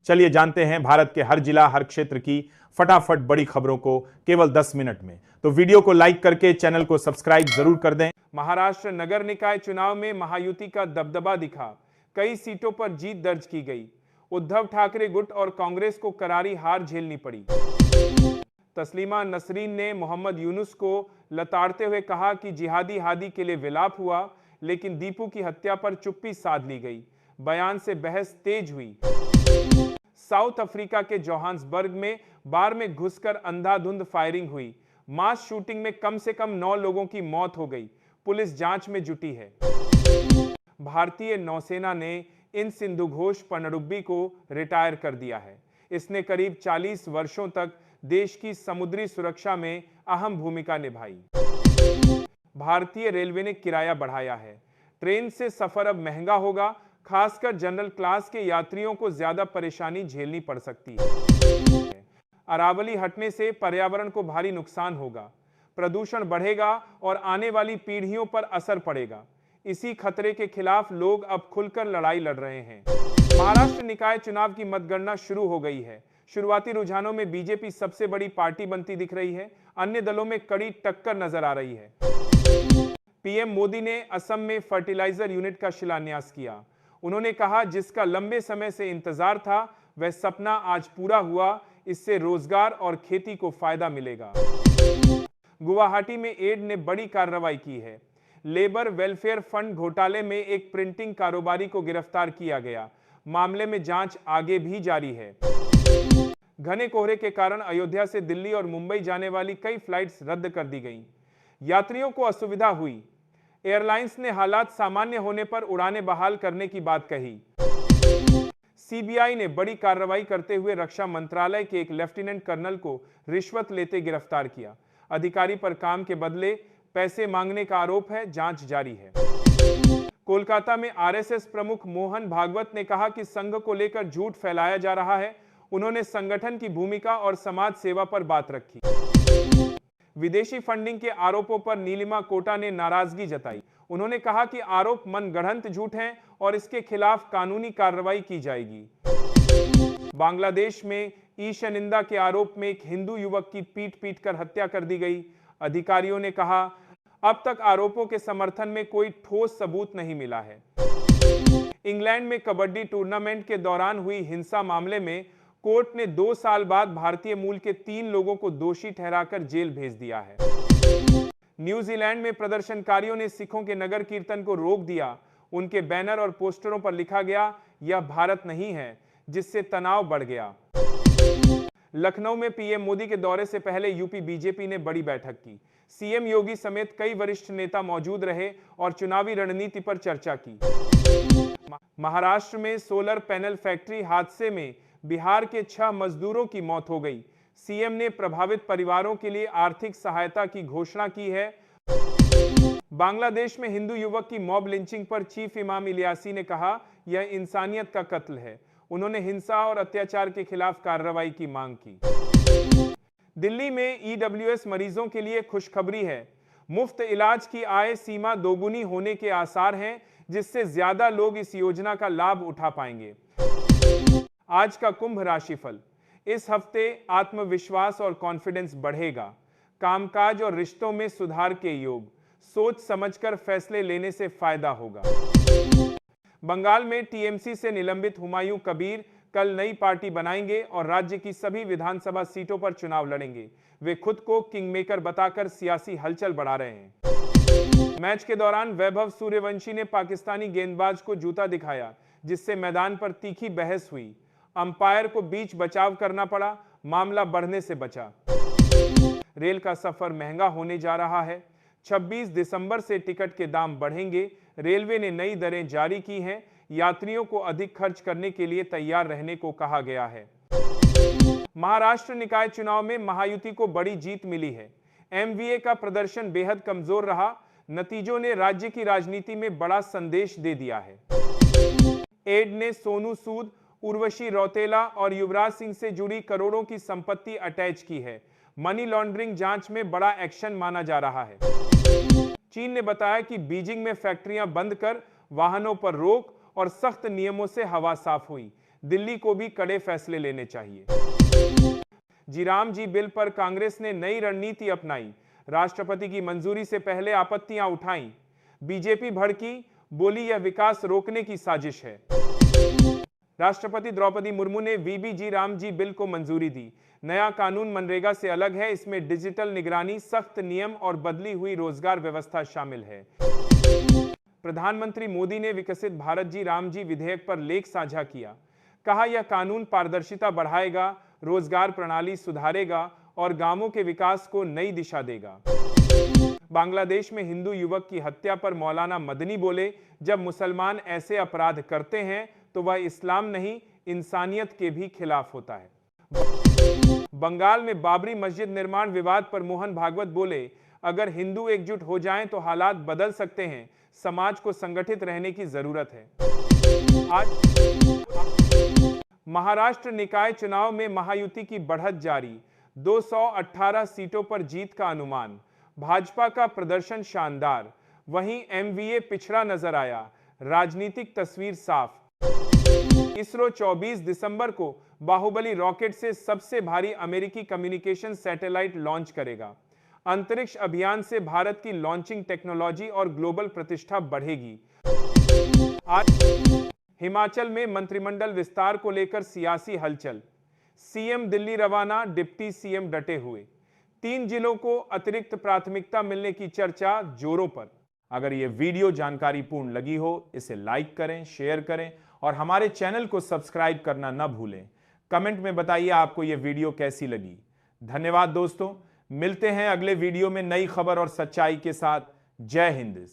चलिए जानते हैं भारत के हर जिला हर क्षेत्र की फटाफट बड़ी खबरों को केवल 10 मिनट में। तो वीडियो को लाइक करके चैनल को सब्सक्राइब जरूर कर दें। महाराष्ट्र नगर निकाय चुनाव में महायुति का दबदबा दिखा, कई सीटों पर जीत दर्ज की गई। उद्धव ठाकरे गुट और कांग्रेस को करारी हार झेलनी पड़ी। तस्लीमा नसरीन ने मोहम्मद यूनुस को लताड़ते हुए कहा कि जिहादी हादी के लिए विलाप हुआ, लेकिन दीपू की हत्या पर चुप्पी साध ली गई। बयान से बहस तेज हुई। साउथ अफ्रीका के जोहान्सबर्ग में बार में घुसकर अंधाधुंध फायरिंग हुई। मास शूटिंग में कम से कम 9 लोगों की मौत हो गई। पुलिस जांच में जुटी है। भारतीय नौसेना ने इन सिंधु घोष पनडुब्बी को रिटायर कर दिया है। इसने करीब 40 वर्षों तक देश की समुद्री सुरक्षा में अहम भूमिका निभाई। भारतीय रेलवे ने किराया बढ़ाया है। ट्रेन से सफर अब महंगा होगा, खासकर जनरल क्लास के यात्रियों को ज्यादा परेशानी झेलनी पड़ सकती है। अरावली हटने से पर्यावरण को भारी नुकसान होगा, प्रदूषण बढ़ेगा और आने वाली पीढ़ियों पर असर पड़ेगा। इसी खतरे के खिलाफ लोग अब खुलकर लड़ाई लड़ रहे हैं। महाराष्ट्र निकाय चुनाव की मतगणना शुरू हो गई है। शुरुआती रुझानों में बीजेपी सबसे बड़ी पार्टी बनती दिख रही है। अन्य दलों में कड़ी टक्कर नजर आ रही है। पीएम मोदी ने असम में फर्टिलाइजर यूनिट का शिलान्यास किया। उन्होंने कहा, जिसका लंबे समय से इंतजार था वह सपना आज पूरा हुआ। इससे रोजगार और खेती को फायदा मिलेगा। गुवाहाटी में एड ने बड़ी कार्रवाई की है। लेबर वेलफेयर फंड घोटाले में एक प्रिंटिंग कारोबारी को गिरफ्तार किया गया। मामले में जांच आगे भी जारी है। घने कोहरे के कारण अयोध्या से दिल्ली और मुंबई जाने वाली कई फ्लाइट्स रद्द कर दी गईं। यात्रियों को असुविधा हुई। एयरलाइंस ने हालात सामान्य होने पर उड़ानें बहाल करने की बात कही। सीबीआई ने बड़ी कार्रवाई करते हुए रक्षा मंत्रालय के एक लेफ्टिनेंट कर्नल को रिश्वत लेते गिरफ्तार किया। अधिकारी पर काम के बदले पैसे मांगने का आरोप है। जांच जारी है। कोलकाता में आरएसएस प्रमुख मोहन भागवत ने कहा कि संघ को लेकर झूठ फैलाया जा रहा है। उन्होंने संगठन की भूमिका और समाज सेवा पर बात रखी। विदेशी फंडिंग के आरोपों पर नीलिमा कोटा ने नाराजगी जताई। उन्होंने कहा कि आरोप मनगढ़ंत झूठ हैं और इसके खिलाफ कानूनी कार्रवाई की जाएगी। बांग्लादेश में ईशनिंदा के आरोप में एक हिंदू युवक की पीट कर हत्या कर दी गई। अधिकारियों ने कहा, अब तक आरोपों के समर्थन में कोई ठोस सबूत नहीं मिला है। इंग्लैंड में कबड्डी टूर्नामेंट के दौरान हुई हिंसा मामले में कोर्ट ने 2 साल बाद भारतीय मूल के 3 लोगों को दोषी ठहराकर जेल भेज दिया है। न्यूजीलैंड में प्रदर्शनकारियों ने सिखों के नगर कीर्तन को रोक दिया। उनके बैनर और पोस्टरों पर लिखा गया, यह भारत नहीं है, जिससे तनाव बढ़ गया। लखनऊ में पीएम मोदी के दौरे से पहले यूपी बीजेपी ने बड़ी बैठक की। सीएम योगी समेत कई वरिष्ठ नेता मौजूद रहे और चुनावी रणनीति पर चर्चा की। महाराष्ट्र में सोलर पैनल फैक्ट्री हादसे में बिहार के 6 मजदूरों की मौत हो गई। सीएम ने प्रभावित परिवारों के लिए आर्थिक सहायता की घोषणा की है। बांग्लादेश में हिंदू युवक की मॉब लिंचिंग पर चीफ इमाम इलियासी ने कहा, यह इंसानियत का कत्ल है। उन्होंने हिंसा और अत्याचार के खिलाफ कार्रवाई की मांग की। दिल्ली में ईडब्ल्यूएस मरीजों के लिए खुशखबरी है। मुफ्त इलाज की आय सीमा दोगुनी होने के आसार हैं, जिससे ज्यादा लोग इस योजना का लाभ उठा पाएंगे। आज का कुंभ राशिफल। इस हफ्ते आत्मविश्वास और कॉन्फिडेंस बढ़ेगा। कामकाज और रिश्तों में सुधार के योग। सोच समझकर फैसले लेने से फायदा होगा। बंगाल में टीएमसी से निलंबित हुमायूं कबीर कल नई पार्टी बनाएंगे और राज्य की सभी विधानसभा सीटों पर चुनाव लड़ेंगे। वे खुद को किंगमेकर बताकर सियासी हलचल बढ़ा रहे हैं। मैच के दौरान वैभव सूर्यवंशी ने पाकिस्तानी गेंदबाज को जूता दिखाया, जिससे मैदान पर तीखी बहस हुई। अंपायर को बीच बचाव करना पड़ा, मामला बढ़ने से बचा। रेल का सफर महंगा होने जा रहा है। 26 दिसंबर से टिकट के दाम बढ़ेंगे। रेलवे ने नई दरें जारी की हैं। यात्रियों को अधिक खर्च करने के लिए तैयार रहने को कहा गया है। महाराष्ट्र निकाय चुनाव में महायुति को बड़ी जीत मिली है। एमवीए का प्रदर्शन बेहद कमजोर रहा। नतीजों ने राज्य की राजनीति में बड़ा संदेश दे दिया है। एड ने सोनू सूद, उर्वशी रौतेला और युवराज सिंह से जुड़ी करोड़ों की संपत्ति अटैच की है। मनी लॉन्ड्रिंग जांच में बड़ा एक्शन माना जा रहा है। चीन ने बताया कि बीजिंग में फैक्ट्रियां बंद कर वाहनों पर रोक और सख्त नियमों से हवा साफ हुई। दिल्ली को भी कड़े फैसले लेने चाहिए। जी राम जी बिल पर कांग्रेस ने नई रणनीति अपनाई, राष्ट्रपति की मंजूरी से पहले आपत्तियां उठाई। बीजेपी भड़की, बोली यह विकास रोकने की साजिश है। राष्ट्रपति द्रौपदी मुर्मू ने वीबी राम जी बिल को मंजूरी दी। नया कानून मनरेगा से अलग है, इसमें डिजिटल निगरानी, सख्त नियम और बदली हुई रोजगार व्यवस्था शामिल है। प्रधानमंत्री मोदी ने विकसित भारत जी राम जी विधेयक पर लेख साझा किया। कहा यह कानून पारदर्शिता बढ़ाएगा, रोजगार प्रणाली सुधारेगा और गांवों के विकास को नई दिशा देगा। बांग्लादेश में हिंदू युवक की हत्या पर मौलाना मदनी बोले, जब मुसलमान ऐसे अपराध करते हैं तो वह इस्लाम नहीं, इंसानियत के भी खिलाफ होता है। बंगाल में बाबरी मस्जिद निर्माण विवाद पर मोहन भागवत बोले, अगर हिंदू एकजुट हो जाएं तो हालात बदल सकते हैं, समाज को संगठित रहने की जरूरत है। आज महाराष्ट्र निकाय चुनाव में महायुति की बढ़त जारी, 218 सीटों पर जीत का अनुमान। भाजपा का प्रदर्शन शानदार, वहीं एमवीए पिछड़ा नजर आया, राजनीतिक तस्वीर साफ। इसरो 24 दिसंबर को बाहुबली रॉकेट से सबसे भारी अमेरिकी कम्युनिकेशन सैटेलाइट लॉन्च करेगा। अंतरिक्ष अभियान से भारत की लॉन्चिंग टेक्नोलॉजी और ग्लोबल प्रतिष्ठा बढ़ेगी। आज हिमाचल में मंत्रिमंडल विस्तार को लेकर सियासी हलचल, सीएम दिल्ली रवाना, डिप्टी सीएम डटे हुए। 3 जिलों को अतिरिक्त प्राथमिकता मिलने की चर्चा जोरों पर। अगर ये वीडियो जानकारीपूर्ण लगी हो, इसे लाइक करें, शेयर करें और हमारे चैनल को सब्सक्राइब करना न भूलें। कमेंट में बताइए आपको ये वीडियो कैसी लगी। धन्यवाद दोस्तों, मिलते हैं अगले वीडियो में नई खबर और सच्चाई के साथ। जय हिंद।